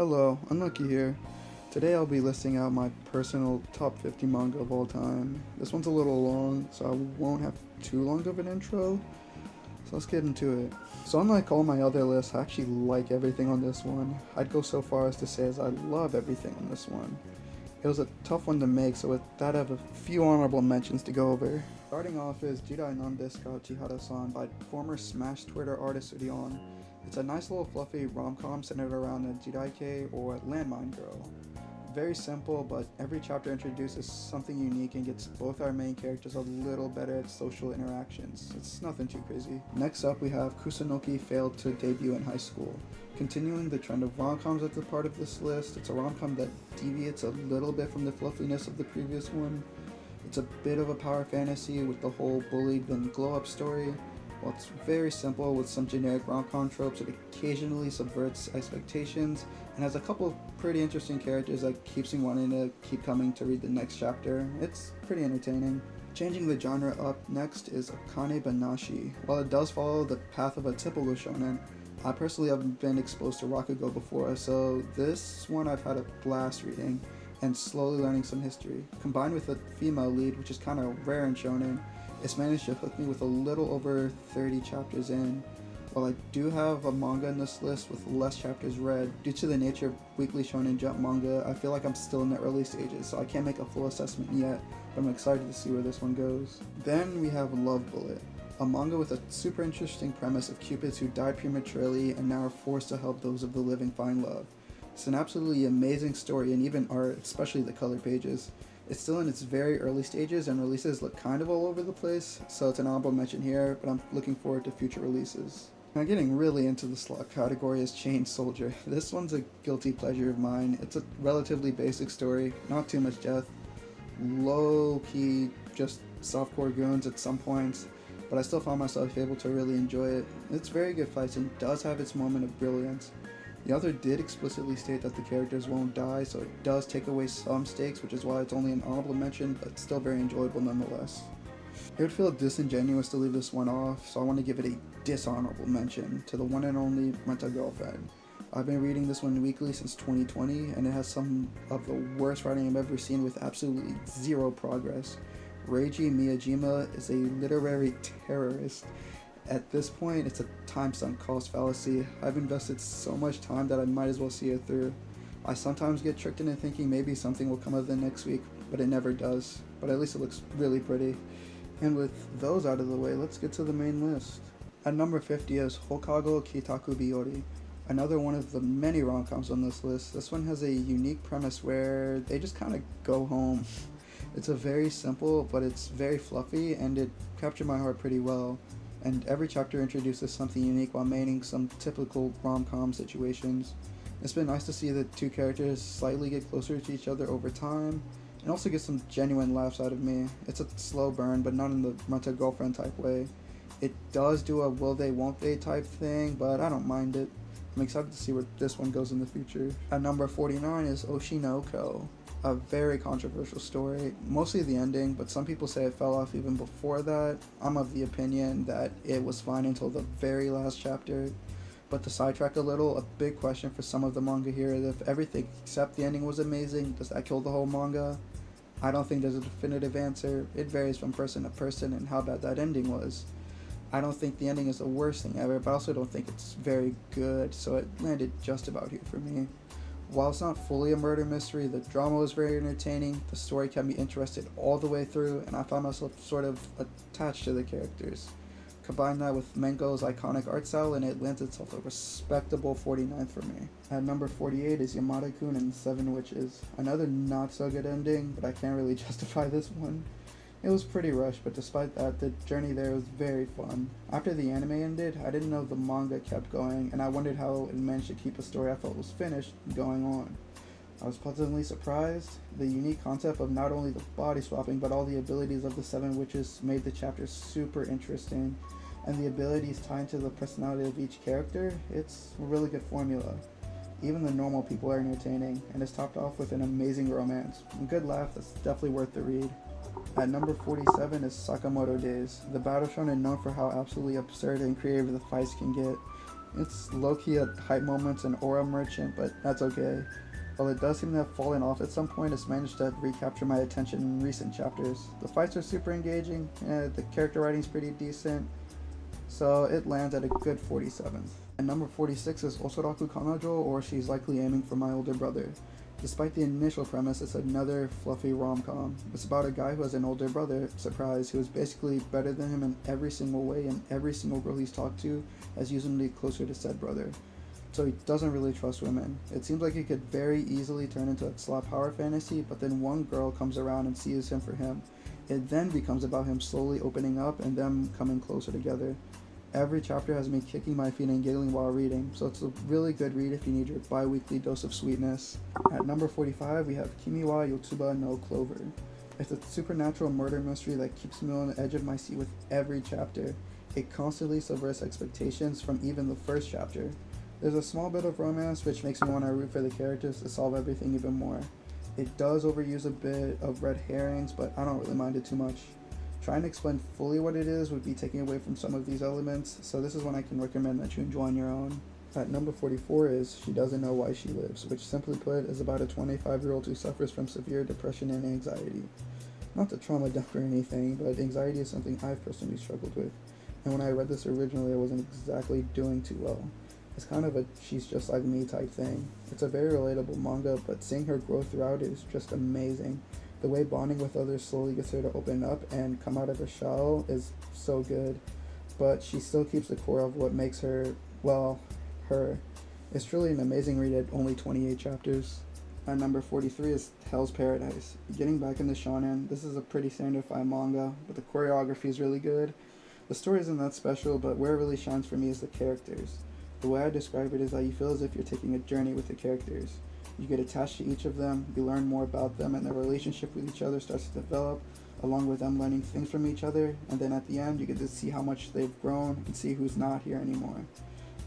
Hello, Unlucky here. Today I'll be listing out my personal top 50 manga of all time. This one's a little long, so I won't have too long of an intro, so let's get into it. So unlike all my other lists, I actually like everything on this one. I'd go so far as to say as I love everything on this one. It was a tough one to make, so with that I have a few honorable mentions to go over. Starting off is Jidai Nandeska Chihara-san by former Smash Twitter artist Urion. It's a nice little fluffy rom-com centered around a Jidaike or landmine girl. Very simple, but every chapter introduces something unique and gets both our main characters a little better at social interactions. It's nothing too crazy. Next up we have Kusunoki failed to debut in high school. Continuing the trend of rom-coms at the part of this list, it's a rom-com that deviates a little bit from the fluffiness of the previous one. It's a bit of a power fantasy with the whole bullied then glow-up story. While it's very simple with some generic rom-com tropes, it occasionally subverts expectations and has a couple of pretty interesting characters that keeps me wanting to keep coming to read the next chapter. It's pretty entertaining. Changing the genre up next is Akane Banashi. While it does follow the path of a typical shonen, I personally haven't been exposed to Rakugo before, so this one I've had a blast reading and slowly learning some history. Combined with a female lead, which is kind of rare in shonen, it's managed to hook me with a little over 30 chapters in. While I do have a manga in this list with less chapters read, due to the nature of Weekly Shonen Jump manga, I feel like I'm still in the early stages, so I can't make a full assessment yet, but I'm excited to see where this one goes. Then we have Love Bullet, a manga with a super interesting premise of cupids who died prematurely and now are forced to help those of the living find love. It's an absolutely amazing story and even art, especially the color pages. It's still in its very early stages and releases look kind of all over the place, so it's an honorable mention here, but I'm looking forward to future releases. Now getting really into the slot category is Chain Soldier. This one's a guilty pleasure of mine. It's a relatively basic story, not too much death, low-key just softcore goons at some points, but I still found myself able to really enjoy it. It's very good fights and does have its moment of brilliance. The author did explicitly state that the characters won't die, so it does take away some stakes, which is why it's only an honorable mention, but still very enjoyable nonetheless. It would feel disingenuous to leave this one off, so I want to give it a dishonorable mention to the one and only Rent a Girlfriend. I've been reading this one weekly since 2020, and it has some of the worst writing I've ever seen with absolutely zero progress. Reiji Miyajima is a literary terrorist. At this point, it's a time sunk cost fallacy. I've invested so much time that I might as well see it through. I sometimes get tricked into thinking maybe something will come of it next week, but it never does. But at least it looks really pretty. And with those out of the way, let's get to the main list. At number 50 is Hokago Kitaku Biyori, another one of the many rom-coms on this list. This one has a unique premise where they just kind of go home. It's a very simple, but it's very fluffy, and it captured my heart pretty well. And every chapter introduces something unique while maintaining some typical rom-com situations. It's been nice to see the two characters slightly get closer to each other over time, and also get some genuine laughs out of me. It's a slow burn, but not in the rent-a-girlfriend type way. It does do a will they won't they type thing, but I don't mind it. I'm excited to see where this one goes in the future. At number 49 is Oshinoko, a very controversial story, mostly the ending, but some people say it fell off even before that. I'm of the opinion that it was fine until the very last chapter. But to sidetrack a little, a big question for some of the manga here is if everything except the ending was amazing, does that kill the whole manga? I don't think there's a definitive answer. It varies from person to person and how bad that ending was. I don't think the ending is the worst thing ever, but I also don't think it's very good, so it landed just about here for me. While it's not fully a murder mystery, the drama was very entertaining, the story kept me interested all the way through, and I found myself sort of attached to the characters. Combine that with Mango's iconic art style, and it lends itself a respectable 49th for me. At number 48 is Yamada-kun and the Seven Witches. Another not so good ending, but I can't really justify this one. It was pretty rushed, but despite that, the journey there was very fun. After the anime ended, I didn't know the manga kept going, and I wondered how it managed to keep a story I felt was finished going on. I was pleasantly surprised. The unique concept of not only the body swapping, but all the abilities of the Seven Witches made the chapters super interesting, and the abilities tie into the personality of each character. It's a really good formula. Even the normal people are entertaining, and it's topped off with an amazing romance. A good laugh that's definitely worth the read. At number 47 is Sakamoto Days, the battle shonen known for how absolutely absurd and creative the fights can get. It's low-key at hype moments and aura merchant, but that's okay. While it does seem to have fallen off at some point, it's managed to recapture my attention in recent chapters. The fights are super engaging, the character writing's pretty decent, so it lands at a good 47. And number 46 is Osaraku Kanajo, or She's Likely Aiming for My Older Brother. Despite the initial premise, it's another fluffy rom-com. It's about a guy who has an older brother, surprise, who is basically better than him in every single way, and every single girl he's talked to has usually closer to said brother. So he doesn't really trust women. It seems like it could very easily turn into a slap power fantasy, but then one girl comes around and sees him for him. It then becomes about him slowly opening up and them coming closer together. Every chapter has me kicking my feet and giggling while reading, so it's a really good read if you need your bi-weekly dose of sweetness. At number 45, we have Kimi wa Yotsuba no Clover. It's a supernatural murder mystery that keeps me on the edge of my seat with every chapter. It constantly subverts expectations from even the first chapter. There's a small bit of romance which makes me want to root for the characters to solve everything even more. It does overuse a bit of red herrings, but I don't really mind it too much. Trying to explain fully what it is would be taking away from some of these elements, so this is one I can recommend that you enjoy on your own. At number 44 is She Doesn't Know Why She Lives, which simply put is about a 25-year-old who suffers from severe depression and anxiety. Not to trauma dump or anything, but anxiety is something I've personally struggled with, and when I read this originally I wasn't exactly doing too well. It's kind of a she's just like me type thing. It's a very relatable manga, but seeing her grow throughout it is just amazing. The way bonding with others slowly gets her to open up and come out of her shell is so good, but she still keeps the core of what makes her, well, her. It's truly an amazing read at only 28 chapters. At number 43 is Hell's Paradise. Getting back into shonen, this is a pretty standard-fied manga, but the choreography is really good. The story isn't that special, but where it really shines for me is the characters. The way I describe it is that you feel as if you're taking a journey with the characters. You get attached to each of them, you learn more about them, and their relationship with each other starts to develop, along with them learning things from each other, and then at the end you get to see how much they've grown and see who's not here anymore.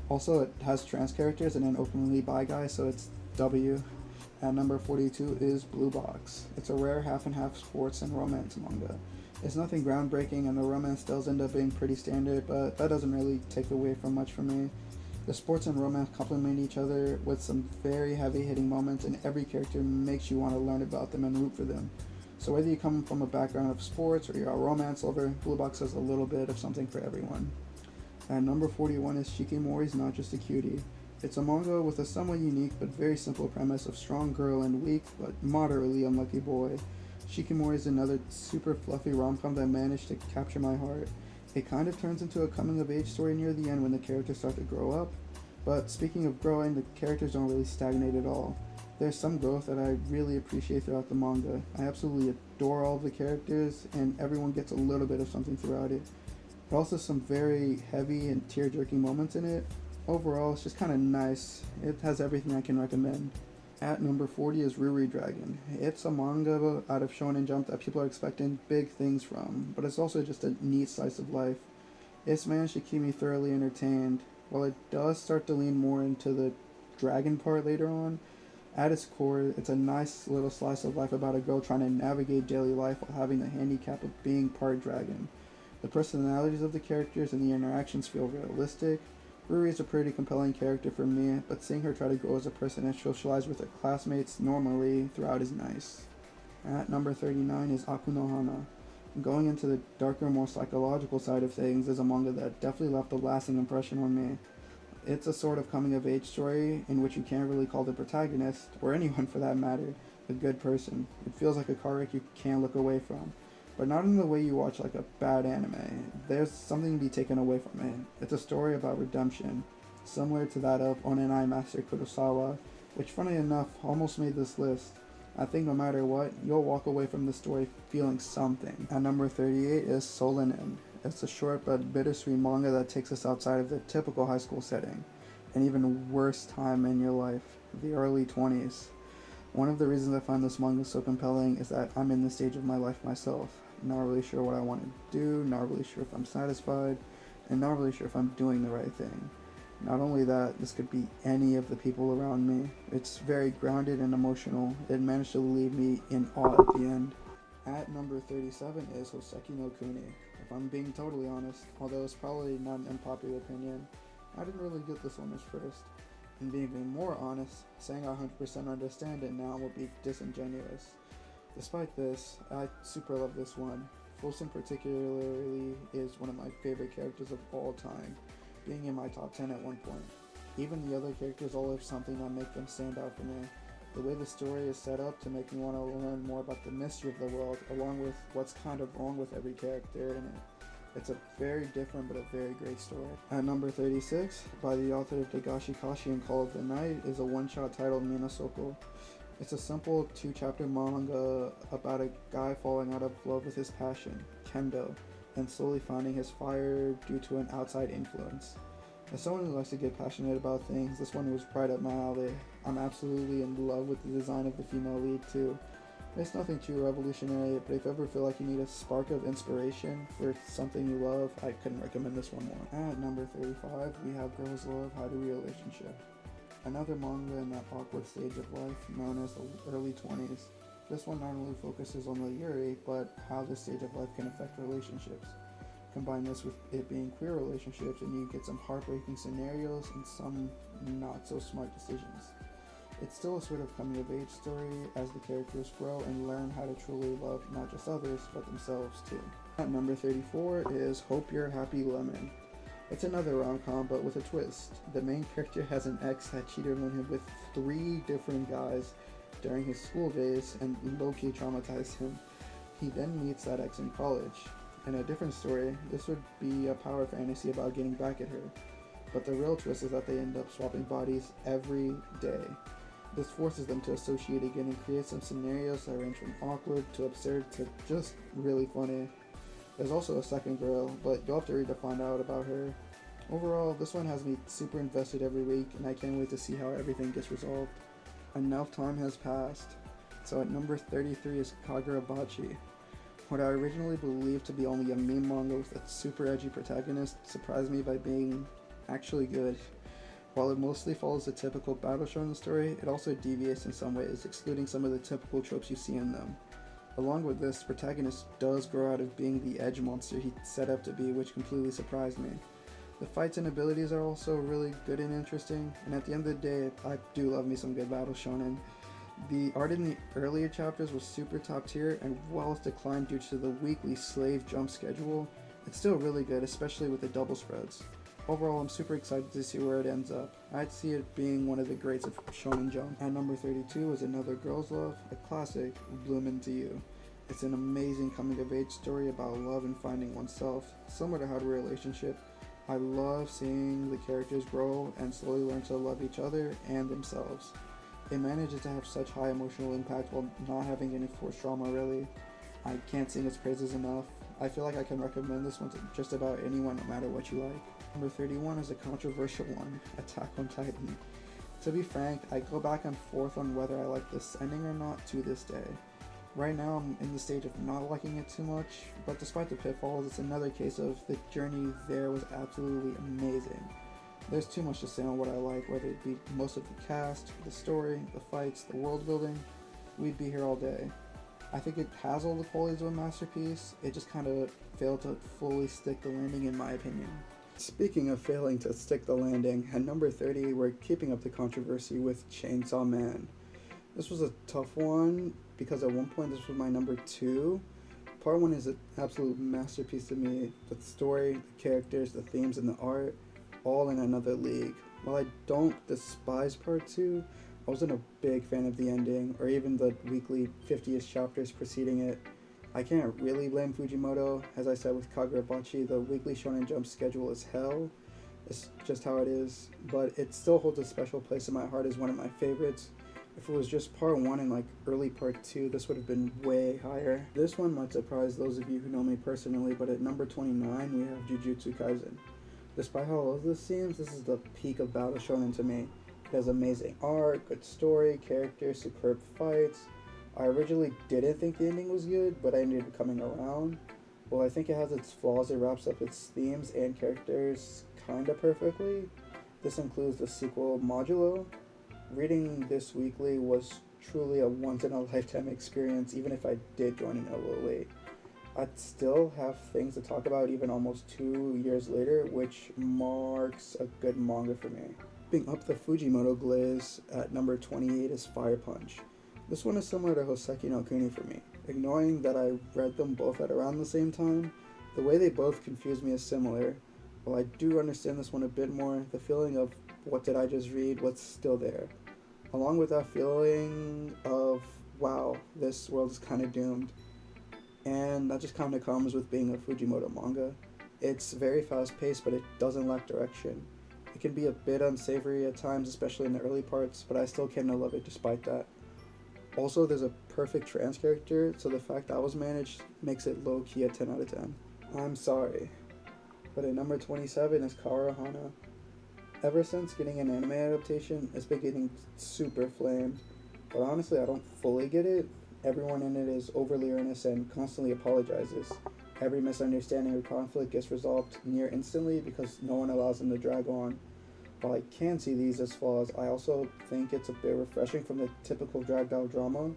Also, it has trans characters and an openly bi guy, so it's W. At number 42 is Blue Box. It's a rare half and half sports and romance manga. It's nothing groundbreaking, and the romance does end up being pretty standard, but that doesn't really take away from much for me. The sports and romance complement each other with some very heavy-hitting moments, and every character makes you want to learn about them and root for them. So whether you come from a background of sports or you're a romance lover, Blue Box has a little bit of something for everyone. At number 41 is Shikimori's Not Just a Cutie. It's a manga with a somewhat unique but very simple premise of strong girl and weak but moderately unlucky boy. Shikimori is another super fluffy rom-com that managed to capture my heart. It kind of turns into a coming-of-age story near the end when the characters start to grow up. But speaking of growing, the characters don't really stagnate at all. There's some growth that I really appreciate throughout the manga. I absolutely adore all of the characters, and everyone gets a little bit of something throughout it. But also some very heavy and tear-jerking moments in it. Overall, it's just kind of nice. It has everything I can recommend. At number 40 is Ruri Dragon. It's a manga out of Shonen Jump that people are expecting big things from, but it's also just a neat slice of life. It's managed to keep me thoroughly entertained. While it does start to lean more into the dragon part later on, at its core, it's a nice little slice of life about a girl trying to navigate daily life while having the handicap of being part dragon. The personalities of the characters and the interactions feel realistic. Ruri is a pretty compelling character for me, but seeing her try to grow as a person and socialize with her classmates normally throughout is nice. At number 39 is Aku no Hana. Going into the darker, more psychological side of things is a manga that definitely left a lasting impression on me. It's a sort of coming-of-age story in which you can't really call the protagonist, or anyone for that matter, a good person. It feels like a car wreck you can't look away from. But not in the way you watch like a bad anime. There's something to be taken away from it. It's a story about redemption, similar to that of Onenai Master Kurosawa, which funny enough almost made this list. I think no matter what, you'll walk away from the story feeling something. At number 38 is Solenin. It's a short but bittersweet manga that takes us outside of the typical high school setting, an even worse time in your life, the early 20s. One of the reasons I find this manga so compelling is that I'm in this stage of my life myself. Not really sure what I want to do, not really sure if I'm satisfied, and not really sure if I'm doing the right thing. Not only that, this could be any of the people around me. It's very grounded and emotional. It managed to leave me in awe at the end. At number 37 is Hoseki no Kuni. If I'm being totally honest, although it's probably not an unpopular opinion, I didn't really get this one at first, and being even more honest, saying I 100% understand it now would be disingenuous. Despite this, I super love this one. Folsom particularly is one of my favorite characters of all time, being in my top 10 at one point. Even the other characters all have something that make them stand out for me. The way the story is set up to make me want to learn more about the mystery of the world, along with what's kind of wrong with every character in it. It's a very different but a very great story. At number 36, by the author of Dagashi Kashi and Call of the Night, is a one-shot titled Minasoko. It's a simple 2-chapter manga about a guy falling out of love with his passion, kendo, and slowly finding his fire due to an outside influence. As someone who likes to get passionate about things, this one was right up my alley. I'm absolutely in love with the design of the female lead too. It's nothing too revolutionary, but if you ever feel like you need a spark of inspiration for something you love, I couldn't recommend this one more. At number 35, we have Girls Love How to Relationship. Another manga in that awkward stage of life known as the early 20s. This one not only focuses on the yuri, but how this stage of life can affect relationships. Combine this with it being queer relationships and you get some heartbreaking scenarios and some not so smart decisions. It's still a sort of coming of age story as the characters grow and learn how to truly love not just others, but themselves too. At number 34 is Hope You're Happy Lemon. It's another rom-com but with a twist. The main character has an ex that cheated on him with 3 different guys during his school days and low-key traumatized him. He then meets that ex in college. In a different story, this would be a power fantasy about getting back at her. But the real twist is that they end up swapping bodies every day. This forces them to associate again and create some scenarios that range from awkward to absurd to just really funny. There's also a second girl, but you'll have to read to find out about her. Overall, this one has me super invested every week, and I can't wait to see how everything gets resolved. Enough time has passed. So at number 33 is Kagurabachi. What I originally believed to be only a meme manga with a super edgy protagonist surprised me by being actually good. While it mostly follows the typical battle shonen story, it also deviates in some ways, excluding some of the typical tropes you see in them. Along with this, the protagonist does grow out of being the edge monster he set up to be, which completely surprised me. The fights and abilities are also really good and interesting, and at the end of the day, I do love me some good battle shonen. The art in the earlier chapters was super top tier, and while it's declined due to the weekly slave jump schedule, it's still really good, especially with the double spreads. Overall, I'm super excited to see where it ends up. I'd see it being one of the greats of Shonen Jump. At number 32 is Another Girl's Love, a classic, Bloom Into You. It's an amazing coming-of-age story about love and finding oneself, similar to How to Relationship. I love seeing the characters grow and slowly learn to love each other and themselves. It manages to have such high emotional impact while not having any forced drama really. I can't sing its praises enough. I feel like I can recommend this one to just about anyone no matter what you like. Number 31 is a controversial one, Attack on Titan. To be frank, I go back and forth on whether I like this ending or not to this day. Right now I'm in the stage of not liking it too much, but despite the pitfalls, it's another case of the journey there was absolutely amazing. There's too much to say on what I like, whether it be most of the cast, the story, the fights, the world building. We'd be here all day. I think it has all the qualities of a masterpiece, it just kind of failed to fully stick the landing in my opinion. Speaking of failing to stick the landing, at number 30 we're keeping up the controversy with Chainsaw Man. This was a tough one because at one point this was my number 2. Part 1 is an absolute masterpiece to me. The story, the characters, the themes, and the art, all in another league. While I don't despise Part 2, I wasn't a big fan of the ending, or even the weekly 50ish chapters preceding it. I can't really blame Fujimoto. As I said with Kagurabachi, the weekly Shonen Jump schedule is hell. It's just how it is, but it still holds a special place in my heart as one of my favorites. If it was just part 1 and like early part 2, this would have been way higher. This one might surprise those of you who know me personally, but at number 29 we have Jujutsu Kaisen. Despite how low this seems, this is the peak of battle shonen to me. It has amazing art, good story, characters, superb fights. I originally didn't think the ending was good, but I ended up coming around. While I think it has its flaws, it wraps up its themes and characters kinda perfectly. This includes the sequel Modulo. Reading this weekly was truly a once-in-a-lifetime experience, even if I did join in a little late. I still have things to talk about even almost 2 years later, which marks a good manga for me. Being up the Fujimoto glaze at number 28 is Fire Punch. This one is similar to Hoseki no Kuni for me. Ignoring that I read them both at around the same time, the way they both confuse me is similar. While I do understand this one a bit more, the feeling of what did I just read, what's still there. Along with that feeling of, wow, this world is kind of doomed. And that just kind of comes with being a Fujimoto manga. It's very fast paced, but it doesn't lack direction. It can be a bit unsavory at times, especially in the early parts, but I still came to love it despite that. Also, there's a perfect trans character, so the fact that was managed makes it low key a 10 out of 10. I'm sorry, but at number 27 is Karohana. Ever since getting an anime adaptation, it's been getting super flamed. But honestly, I don't fully get it. Everyone in it is overly earnest and constantly apologizes. Every misunderstanding or conflict gets resolved near instantly because no one allows them to drag on. While I can see these as flaws, I also think it's a bit refreshing from the typical dragged out drama.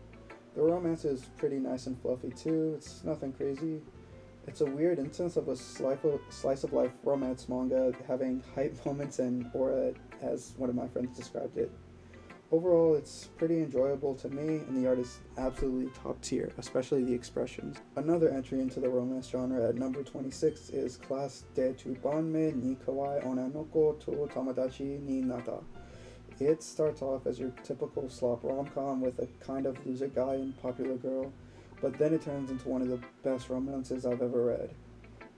The romance is pretty nice and fluffy too, it's nothing crazy. It's a weird instance of a slice of life romance manga having hype moments and aura, as one of my friends described it. Overall, it's pretty enjoyable to me, and the art is absolutely top tier, especially the expressions. Another entry into the romance genre at number 26 is Class de tu banme ni kawaii onanoko to tamadachi ni nata. It starts off as your typical slop rom-com with a kind of loser guy and popular girl, but then it turns into one of the best romances I've ever read.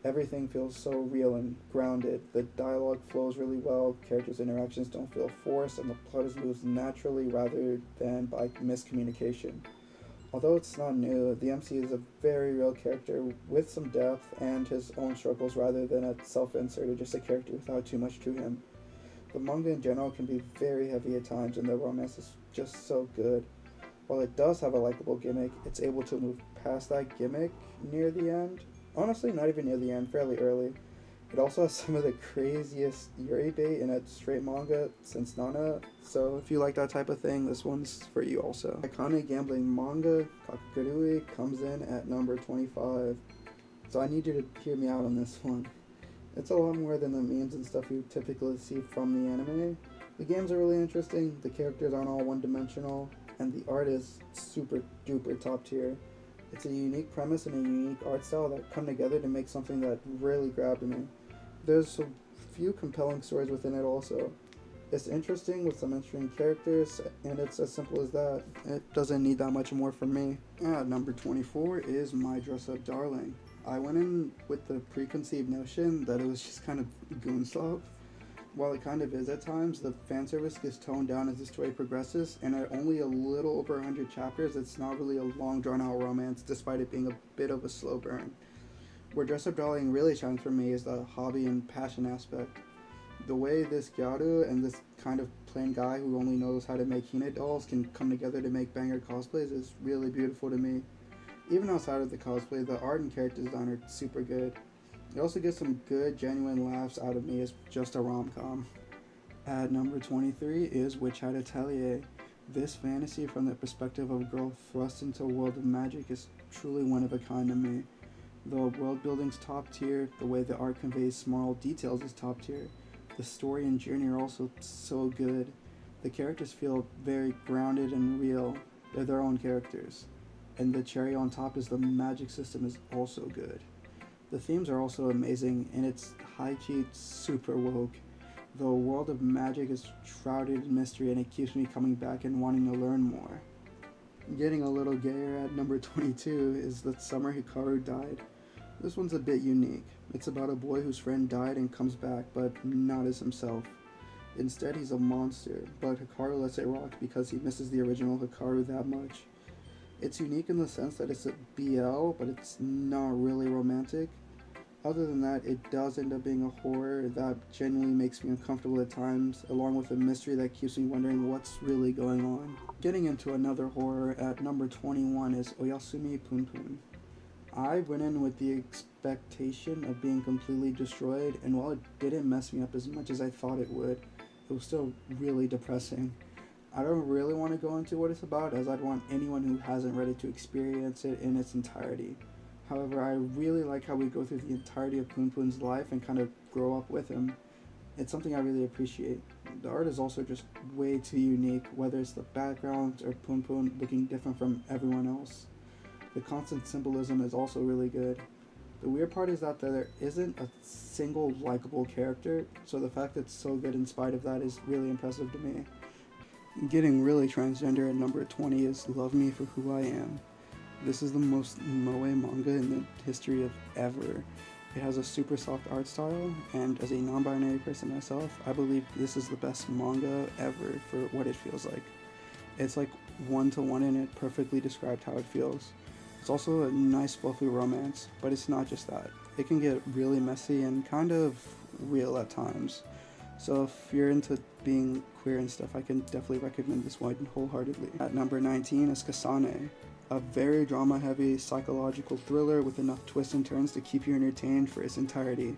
Everything feels so real and grounded. The dialogue flows really well, characters' interactions don't feel forced, and the plot is moved naturally rather than by miscommunication. Although it's not new, the MC is a very real character with some depth and his own struggles rather than a self insert or just a character without too much to him. The manga in general can be very heavy at times, and the romance is just so good. While it does have a likable gimmick, it's able to move past that gimmick near the end. Honestly, not even near the end, fairly early. It also has some of the craziest Yuri bait in a straight manga since Nana, so if you like that type of thing, this one's for you also. Iconic gambling manga, Kakagurui, comes in at number 25. So I need you to hear me out on this one. It's a lot more than the memes and stuff you typically see from the anime. The games are really interesting, the characters aren't all one dimensional, and the art is super duper top tier. It's a unique premise and a unique art style that come together to make something that really grabbed me. There's a few compelling stories within it also. It's interesting with some interesting characters, and it's as simple as that. It doesn't need that much more from me. At number 24 is My Dress Up Darling. I went in with the preconceived notion that it was just kind of goon slop. While it kind of is at times, the fan service gets toned down as the story progresses, and at only a little over 100 chapters, it's not really a long drawn out romance, despite it being a bit of a slow burn. Where Dress Up Darling really shines for me is the hobby and passion aspect. The way this Gyaru and this kind of plain guy who only knows how to make Hina dolls can come together to make banger cosplays is really beautiful to me. Even outside of the cosplay, the art and character design are super good. It also gets some good, genuine laughs out of me as just a rom-com. At number 23 is Witch Hat Atelier. This fantasy from the perspective of a girl thrust into a world of magic is truly one of a kind to me. The world building's top tier, the way the art conveys small details is top tier. The story and journey are also so good. The characters feel very grounded and real. They're their own characters. And the cherry on top is the magic system is also good. The themes are also amazing, and it's high-key super woke. The world of magic is shrouded in mystery, and it keeps me coming back and wanting to learn more. Getting a little gayer at number 22 is The Summer Hikaru Died. This one's a bit unique. It's about a boy whose friend died and comes back, but not as himself. Instead, he's a monster, but Hikaru lets it rock because he misses the original Hikaru that much. It's unique in the sense that it's a BL, but it's not really romantic. Other than that, it does end up being a horror that genuinely makes me uncomfortable at times, along with a mystery that keeps me wondering what's really going on. Getting into another horror at number 21 is Oyasumi Punpun. I went in with the expectation of being completely destroyed, and while it didn't mess me up as much as I thought it would, it was still really depressing. I don't really want to go into what it's about, as I'd want anyone who hasn't read it to experience it in its entirety. However, I really like how we go through the entirety of Poon Poon's life and kind of grow up with him. It's something I really appreciate. The art is also just way too unique, whether it's the background or Poon Poon looking different from everyone else. The constant symbolism is also really good. The weird part is that there isn't a single likable character, so the fact that it's so good in spite of that is really impressive to me. Getting really transgender at number 20 is Love Me for Who I Am. This is the most moe manga in the history of ever. It has a super soft art style, and as a non-binary person myself, I believe this is the best manga ever for what it feels like. It's like one to one and it perfectly described how it feels. It's also a nice fluffy romance, but it's not just that. It can get really messy and kind of real at times. So if you're into being queer and stuff, I can definitely recommend this one wholeheartedly. At number 19 is Kasane, a very drama-heavy psychological thriller with enough twists and turns to keep you entertained for its entirety.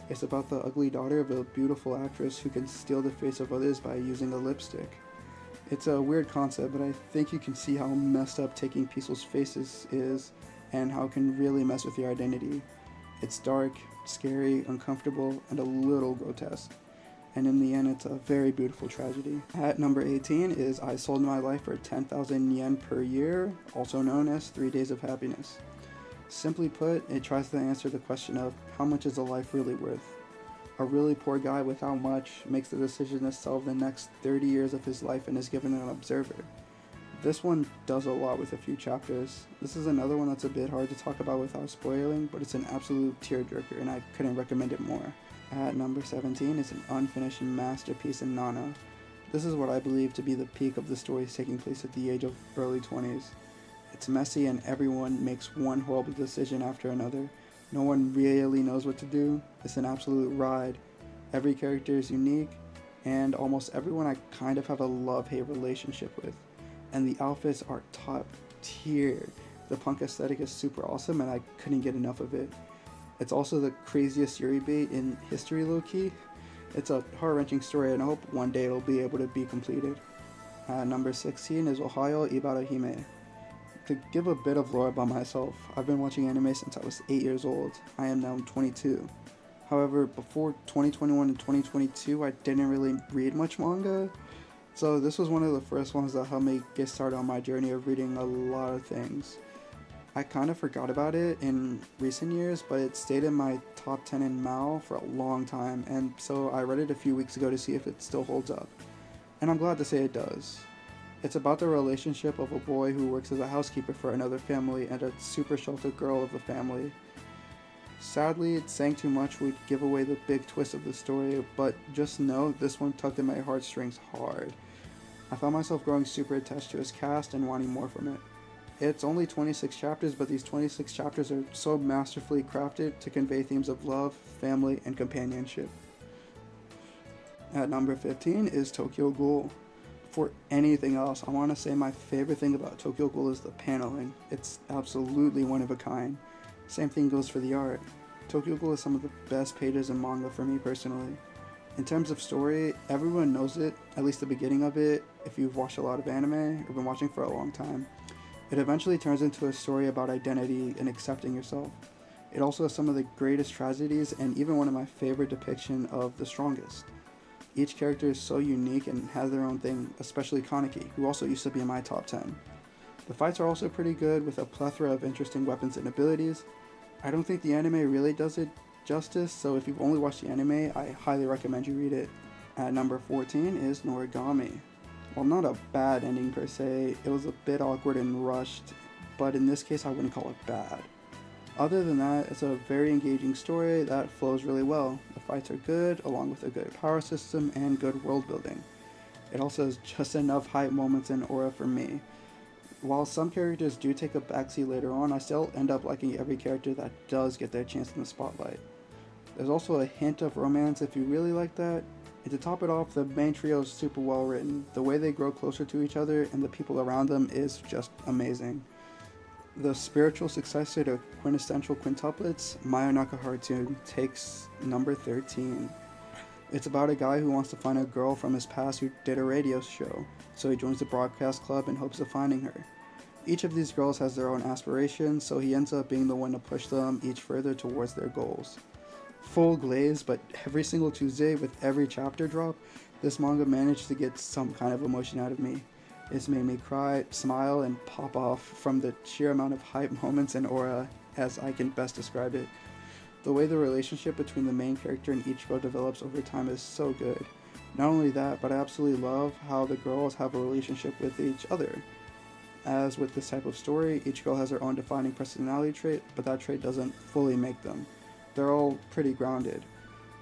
It's about the ugly daughter of a beautiful actress who can steal the face of others by using a lipstick. It's a weird concept, but I think you can see how messed up taking people's faces is and how it can really mess with your identity. It's dark, scary, uncomfortable, and a little grotesque. And in the end, it's a very beautiful tragedy. At number 18 is I Sold My Life for 10,000 yen per year, also known as 3 Days of Happiness. Simply put, it tries to answer the question of how much is a life really worth? A really poor guy without much makes the decision to sell the next 30 years of his life and is given an observer. This one does a lot with a few chapters. This is another one that's a bit hard to talk about without spoiling, but it's an absolute tearjerker and I couldn't recommend it more. At number 17 is an unfinished masterpiece in Nana. This is what I believe to be the peak of the stories taking place at the age of early 20s. It's messy and everyone makes one horrible decision after another. No one really knows what to do. It's an absolute ride. Every character is unique, and almost everyone I kind of have a love-hate relationship with. And the outfits are top tier. The punk aesthetic is super awesome and I couldn't get enough of it. It's also the craziest Yuri bait in history, low-key. It's a heart-wrenching story and I hope one day it'll be able to be completed. Number 16 is Ohio Ibarahime. To give a bit of lore about myself, I've been watching anime since I was 8 years old. I am now 22. However, before 2021 and 2022, I didn't really read much manga. So this was one of the first ones that helped me get started on my journey of reading a lot of things. I kind of forgot about it in recent years, but it stayed in my top 10 in Mao for a long time, and so I read it a few weeks ago to see if it still holds up. And I'm glad to say it does. It's about the relationship of a boy who works as a housekeeper for another family and a super sheltered girl of the family. Sadly, saying too much would give away the big twist of the story, but just know this one tugged at my heartstrings hard. I found myself growing super attached to his cast and wanting more from it. It's only 26 chapters, but these 26 chapters are so masterfully crafted to convey themes of love, family, and companionship. At number 15 is Tokyo Ghoul. For anything else, I want to say my favorite thing about Tokyo Ghoul is the paneling. It's absolutely one of a kind. Same thing goes for the art. Tokyo Ghoul is some of the best pages in manga for me personally. In terms of story, everyone knows it, at least the beginning of it, if you've watched a lot of anime or been watching for a long time. It eventually turns into a story about identity and accepting yourself. It also has some of the greatest tragedies and even one of my favorite depiction of the strongest. Each character is so unique and has their own thing, especially Kaneki, who also used to be in my top 10. The fights are also pretty good with a plethora of interesting weapons and abilities. I don't think the anime really does it justice, so if you've only watched the anime, I highly recommend you read it. At number 14 is Noragami. Well, not a bad ending per se, it was a bit awkward and rushed, but in this case I wouldn't call it bad. Other than that, it's a very engaging story that flows really well. The fights are good, along with a good power system and good world building. It also has just enough hype moments and aura for me. While some characters do take a backseat later on, I still end up liking every character that does get their chance in the spotlight. There's also a hint of romance if you really like that. And to top it off, the main trio is super well written. The way they grow closer to each other and the people around them is just amazing. The spiritual successor to quintessential quintuplets, Mayonaka Hartoon, takes number 13. It's about a guy who wants to find a girl from his past who did a radio show, so he joins the broadcast club in hopes of finding her. Each of these girls has their own aspirations, so he ends up being the one to push them each further towards their goals. Full glaze, but every single Tuesday with every chapter drop, this manga managed to get some kind of emotion out of me. It's made me cry, smile, and pop off from the sheer amount of hype moments and aura as I can best describe it. The way the relationship between the main character and each girl develops over time is so good. Not only that, but I absolutely love how the girls have a relationship with each other. As with this type of story, each girl has their own defining personality trait, but that trait doesn't fully make them. They're all pretty grounded.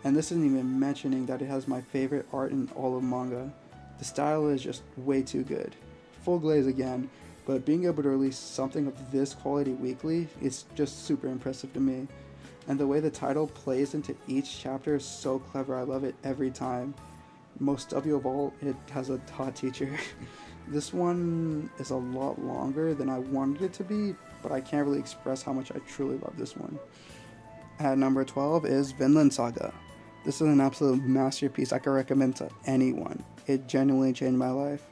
And this isn't even mentioning that it has my favorite art in all of manga. The style is just way too good. Full glaze again, but being able to release something of this quality weekly is just super impressive to me. And the way the title plays into each chapter is so clever, I love it every time. Most W of all, it has a hot teacher. This one is a lot longer than I wanted it to be, but I can't really express how much I truly love this one. At number 12 is Vinland Saga. This is an absolute masterpiece I can recommend to anyone. It genuinely changed my life.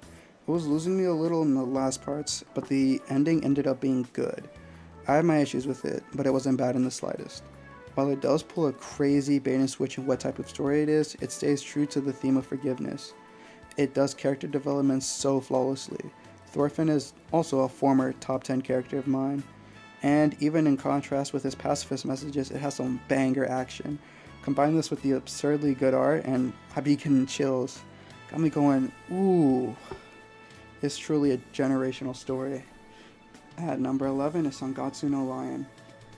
It was losing me a little in the last parts, but the ending ended up being good. I had my issues with it, but it wasn't bad in the slightest. While it does pull a crazy bait and switch in what type of story it is, it stays true to the theme of forgiveness. It does character development so flawlessly. Thorfinn is also a former top 10 character of mine, and even in contrast with his pacifist messages, it has some banger action. Combine this with the absurdly good art, and I be getting chills. Got me going, ooh. It's truly a generational story. At number 11 is Sangatsu no Lion.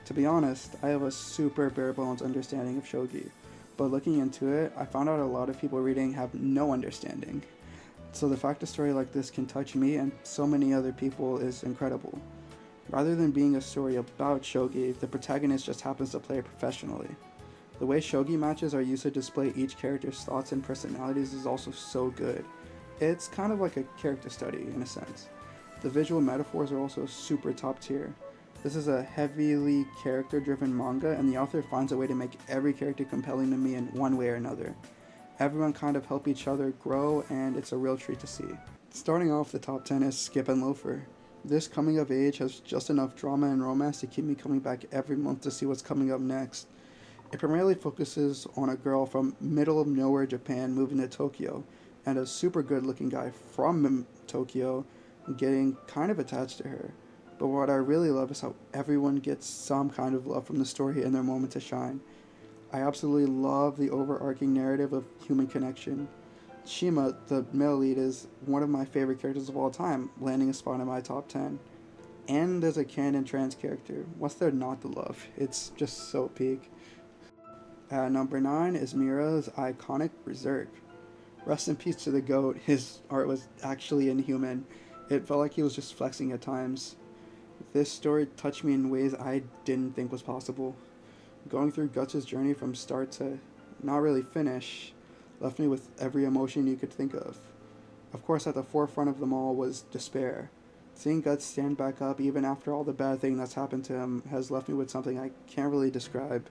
To be honest, I have a super bare bones understanding of shogi, but looking into it, I found out a lot of people reading have no understanding. So the fact a story like this can touch me and so many other people is incredible. Rather than being a story about shogi, the protagonist just happens to play it professionally. The way shogi matches are used to display each character's thoughts and personalities is also so good. It's kind of like a character study in a sense. The visual metaphors are also super top tier. This is a heavily character-driven manga, and the author finds a way to make every character compelling to me in one way or another. Everyone kind of help each other grow, and it's a real treat to see. Starting off the top 10 is Skip and Loafer. This coming of age has just enough drama and romance to keep me coming back every month to see what's coming up next. It primarily focuses on a girl from middle of nowhere Japan moving to Tokyo, and a super good looking guy from Tokyo getting kind of attached to her. But what I really love is how everyone gets some kind of love from the story in their moment to shine. I absolutely love the overarching narrative of human connection. Shima, the male lead, is one of my favorite characters of all time, landing a spot in my top 10. And as a canon trans character, what's there not to love? It's just so peak. At number 9 is Mira's iconic Berserk. Rest in peace to the GOAT, his art was actually inhuman. It felt like he was just flexing at times. This story touched me in ways I didn't think was possible. Going through Guts' journey from start to not really finish left me with every emotion you could think of. Of course, at the forefront of them all was despair. Seeing Guts stand back up even after all the bad thing that's happened to him has left me with something I can't really describe.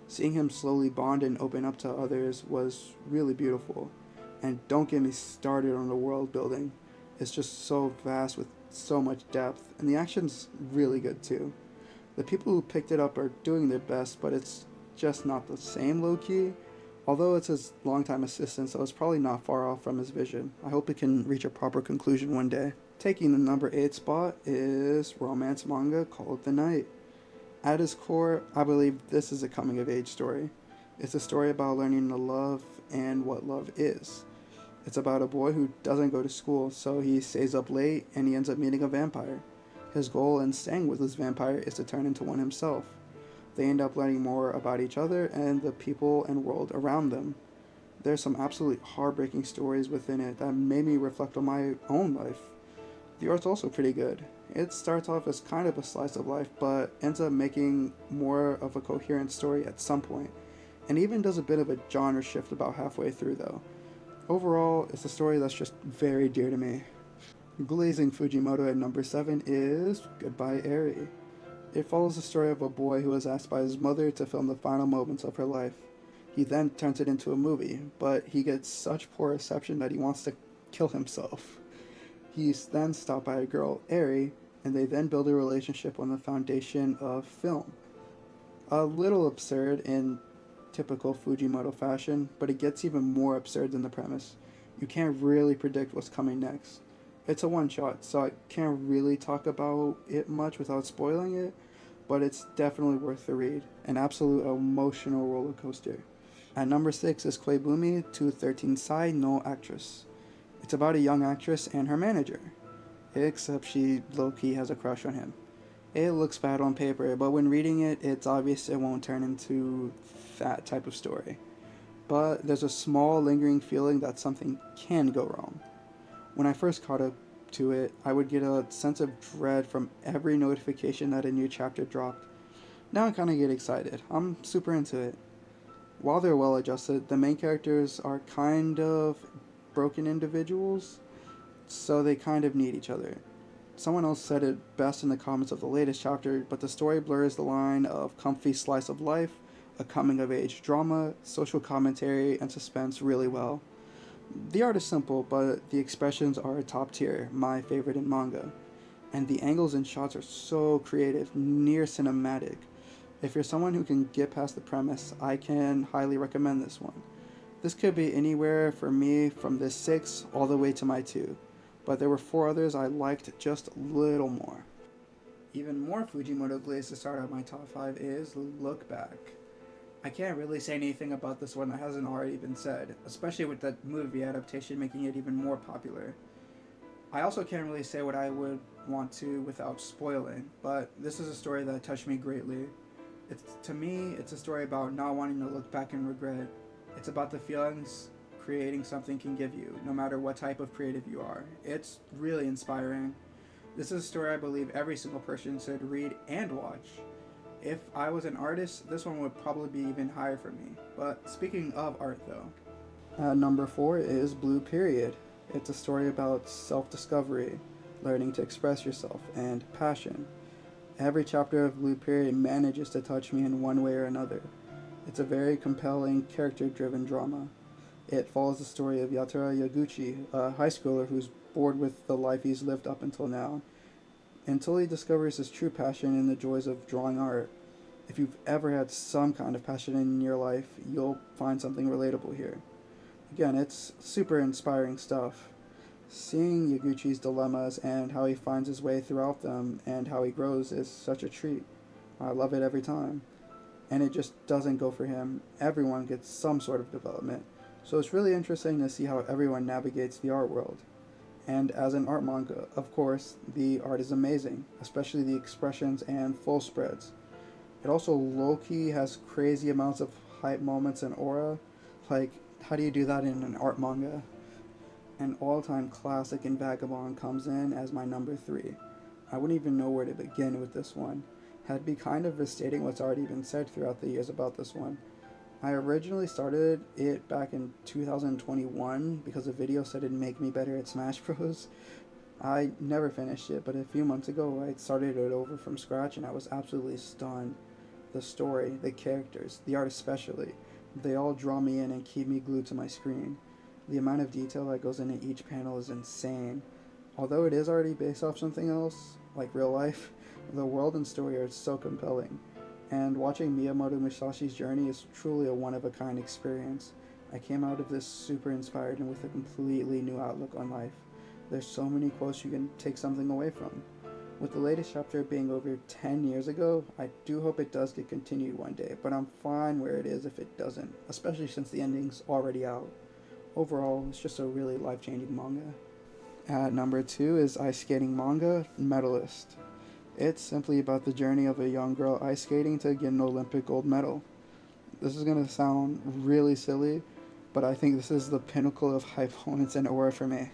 Seeing him slowly bond and open up to others was really beautiful. And don't get me started on the world building. It's just so vast with so much depth, and the action's really good too. The people who picked it up are doing their best, but it's just not the same low-key. Although it's his longtime assistant, so it's probably not far off from his vision. I hope it can reach a proper conclusion one day. Taking the number 8 spot is romance manga called The Night. At its core, I believe this is a coming-of-age story. It's a story about learning to love and what love is. It's about a boy who doesn't go to school, so he stays up late and he ends up meeting a vampire. His goal in staying with this vampire is to turn into one himself. They end up learning more about each other and the people and world around them. There's some absolutely heartbreaking stories within it that made me reflect on my own life. The art's also pretty good. It starts off as kind of a slice of life, but ends up making more of a coherent story at some point, and even does a bit of a genre shift about halfway through though. Overall, it's a story that's just very dear to me. Glazing Fujimoto at number 7 is Goodbye Eri. It follows the story of a boy who is asked by his mother to film the final moments of her life. He then turns it into a movie, but he gets such poor reception that he wants to kill himself. He's then stopped by a girl, Eri, and they then build a relationship on the foundation of film. A little absurd in typical Fujimoto fashion, but it gets even more absurd than the premise. You can't really predict what's coming next. It's a one shot, so I can't really talk about it much without spoiling it, but it's definitely worth the read. An absolute emotional roller coaster. At number 6 is Koibumi 213 Sai no Actress. It's about a young actress and her manager, except she low key has a crush on him. It looks bad on paper, but when reading it, it's obvious it won't turn into that type of story. But there's a small lingering feeling that something can go wrong. When I first caught up to it, I would get a sense of dread from every notification that a new chapter dropped. Now I kind of get excited. I'm super into it. While they're well adjusted, the main characters are kind of broken individuals, so they kind of need each other. Someone else said it best in the comments of the latest chapter, but the story blurs the line of comfy slice of life, a coming of age drama, social commentary, and suspense really well. The art is simple, but the expressions are top tier, my favorite in manga. And the angles and shots are so creative, near cinematic. If you're someone who can get past the premise, I can highly recommend this one. This could be anywhere for me from this 6 all the way to my 2, but there were 4 others I liked just a little more. Even more Fujimoto glaze to start out my top 5 is Look Back. I can't really say anything about this one that hasn't already been said, especially with the movie adaptation making it even more popular. I also can't really say what I would want to without spoiling, but this is a story that touched me greatly. To me, it's a story about not wanting to look back and regret. It's about the feelings creating something can give you, no matter what type of creative you are. It's really inspiring. This is a story I believe every single person should read and watch. If I was an artist, this one would probably be even higher for me. But speaking of art though, number 4 is Blue Period. It's a story about self-discovery, learning to express yourself, and passion. Every chapter of Blue Period manages to touch me in one way or another. It's a very compelling, character-driven drama. It follows the story of Yatara Yaguchi, a high schooler who's bored with the life he's lived up until now, until he discovers his true passion in the joys of drawing art. If you've ever had some kind of passion in your life, you'll find something relatable here. Again, it's super inspiring stuff. Seeing Yaguchi's dilemmas and how he finds his way throughout them and how he grows is such a treat. I love it every time. And it just doesn't go for him. Everyone gets some sort of development. So it's really interesting to see how everyone navigates the art world. And as an art manga, of course, the art is amazing, especially the expressions and full spreads. It also low-key has crazy amounts of hype moments and aura. Like, how do you do that in an art manga? An all-time classic in Vagabond comes in as my number 3. I wouldn't even know where to begin with this one. Had be kind of restating what's already been said throughout the years about this one. I originally started it back in 2021 because a video said it'd make me better at Smash Bros. I never finished it, but a few months ago I started it over from scratch and I was absolutely stunned. The story, the characters, the art especially, they all draw me in and keep me glued to my screen. The amount of detail that goes into each panel is insane. Although it is already based off something else, like real life, the world and story are so compelling. And watching Miyamoto Musashi's journey is truly a one-of-a-kind experience. I came out of this super inspired and with a completely new outlook on life. There's so many quotes you can take something away from. With the latest chapter being over 10 years ago, I do hope it does get continued one day, but I'm fine where it is if it doesn't, especially since the ending's already out. Overall, it's just a really life-changing manga. At number 2 is ice skating manga, Medalist. It's simply about the journey of a young girl ice skating to get an Olympic gold medal. This is going to sound really silly, but I think this is the pinnacle of hype moments and aura for me.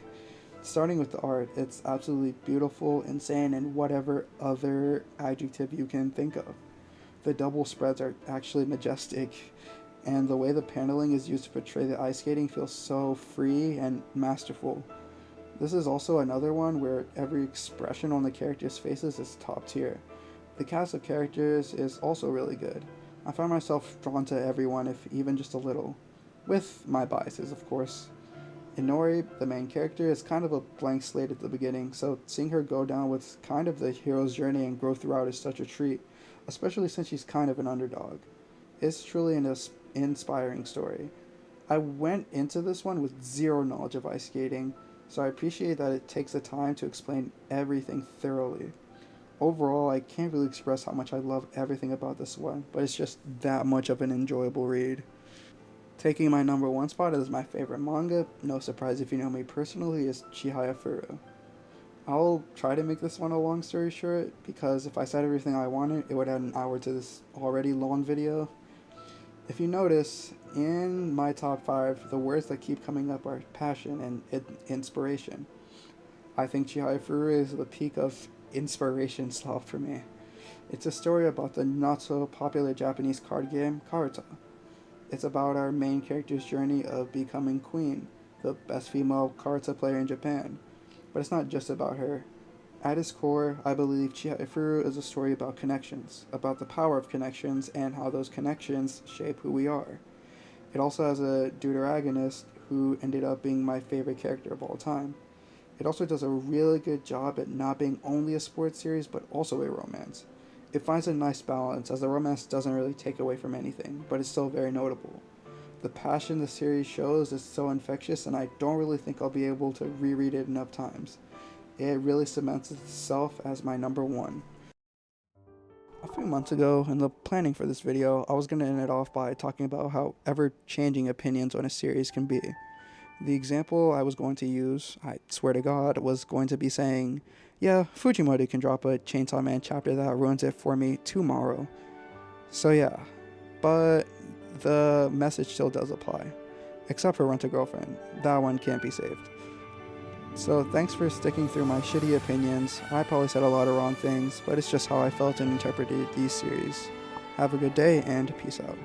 Starting with the art, it's absolutely beautiful, insane, and whatever other adjective you can think of. The double spreads are actually majestic, and the way the paneling is used to portray the ice skating feels so free and masterful. This is also another one where every expression on the characters' faces is top tier. The cast of characters is also really good. I find myself drawn to everyone, if even just a little. With my biases, of course. Inori, the main character, is kind of a blank slate at the beginning, so seeing her go down with kind of the hero's journey and grow throughout is such a treat, especially since she's kind of an underdog. It's truly an inspiring story. I went into this one with zero knowledge of ice skating, so I appreciate that it takes the time to explain everything thoroughly. Overall, I can't really express how much I love everything about this one, but it's just that much of an enjoyable read. Taking my number one spot as my favorite manga, no surprise if you know me personally, is Chihaya Furu. I'll try to make this one a long story short, because if I said everything I wanted, it would add an hour to this already long video. If you notice, in my top 5, the words that keep coming up are passion and inspiration. I think Chihaya Furu is the peak of inspiration stuff for me. It's a story about the not so popular Japanese card game, Karuta. It's about our main character's journey of becoming Queen, the best female Karuta player in Japan. But it's not just about her. At its core, I believe Chihayafuru is a story about connections, about the power of connections and how those connections shape who we are. It also has a deuteragonist who ended up being my favorite character of all time. It also does a really good job at not being only a sports series but also a romance. It finds a nice balance as the romance doesn't really take away from anything, but it's still very notable. The passion the series shows is so infectious, and I don't really think I'll be able to reread it enough times. It really cements itself as my number one. A few months ago, in the planning for this video, I was going to end it off by talking about how ever-changing opinions on a series can be. The example I was going to use, I swear to God, was going to be saying, yeah, Fujimoto can drop a Chainsaw Man chapter that ruins it for me tomorrow. So yeah, but the message still does apply. Except for Rent a Girlfriend. That one can't be saved. So thanks for sticking through my shitty opinions. I probably said a lot of wrong things, but it's just how I felt and interpreted these series. Have a good day and peace out.